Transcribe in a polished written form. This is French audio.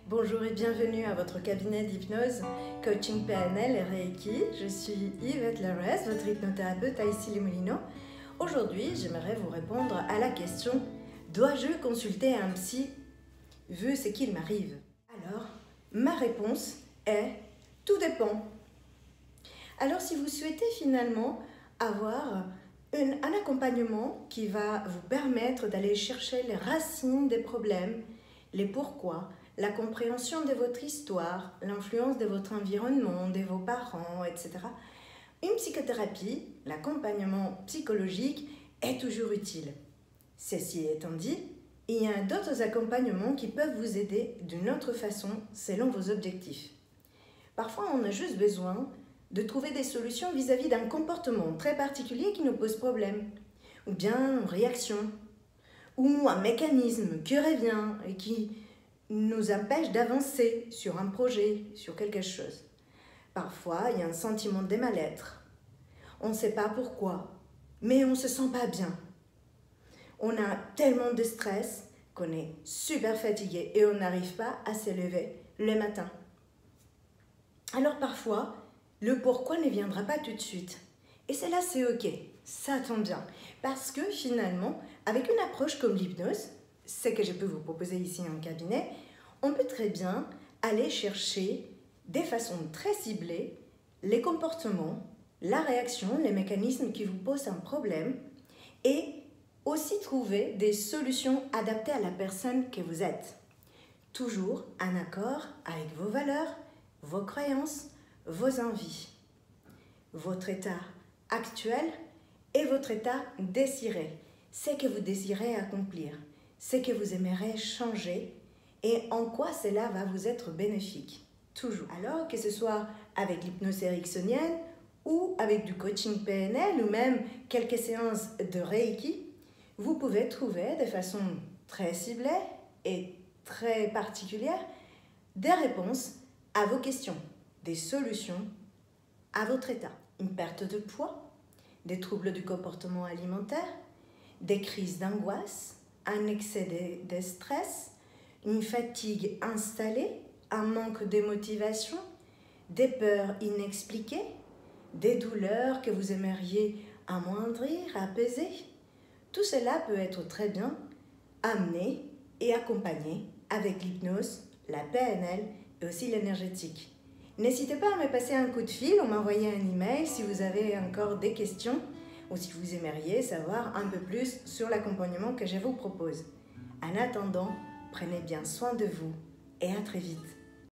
Bonjour et bienvenue à votre cabinet d'hypnose, coaching PNL et Reiki. Je suis Yvette Larez, votre hypnothérapeute à Issy-les-Moulineaux. Aujourd'hui, j'aimerais vous répondre à la question « Dois-je consulter un psy vu ce qu'il m'arrive ?» Alors, ma réponse est « Tout dépend ». Alors, si vous souhaitez finalement avoir un accompagnement qui va vous permettre d'aller chercher les racines des problèmes, les pourquoi, la compréhension de votre histoire, l'influence de votre environnement, de vos parents, etc. Une psychothérapie, l'accompagnement psychologique, est toujours utile. Ceci étant dit, il y a d'autres accompagnements qui peuvent vous aider d'une autre façon selon vos objectifs. Parfois, on a juste besoin de trouver des solutions vis-à-vis d'un comportement très particulier qui nous pose problème, ou bien une réaction, ou un mécanisme qui revient et qui nous empêche d'avancer sur un projet, sur quelque chose. Parfois, il y a un sentiment de mal-être. On ne sait pas pourquoi, mais on ne se sent pas bien. On a tellement de stress qu'on est super fatigué et on n'arrive pas à se lever le matin. Alors parfois, le pourquoi ne viendra pas tout de suite. Et cela, c'est ok, ça tombe bien. Parce que finalement, avec une approche comme l'hypnose, ce que je peux vous proposer ici en cabinet, on peut très bien aller chercher de façon très ciblée les comportements, la réaction, les mécanismes qui vous posent un problème et aussi trouver des solutions adaptées à la personne que vous êtes. Toujours en accord avec vos valeurs, vos croyances, vos envies, votre état actuel et votre état désiré, ce que vous désirez accomplir, ce que vous aimeriez changer et en quoi cela va vous être bénéfique. Toujours. Alors que ce soit avec l'hypnose ericksonienne ou avec du coaching PNL ou même quelques séances de Reiki, vous pouvez trouver de façon très ciblée et très particulière des réponses à vos questions, des solutions à votre état. Une perte de poids, des troubles du comportement alimentaire, des crises d'angoisse, un excès de stress, une fatigue installée, un manque de motivation, des peurs inexpliquées, des douleurs que vous aimeriez amoindrir, apaiser. Tout cela peut être très bien amené et accompagné avec l'hypnose, la PNL et aussi l'énergétique. N'hésitez pas à me passer un coup de fil ou m'envoyer un email si vous avez encore des questions ou si vous aimeriez savoir un peu plus sur l'accompagnement que je vous propose. En attendant, prenez bien soin de vous et à très vite.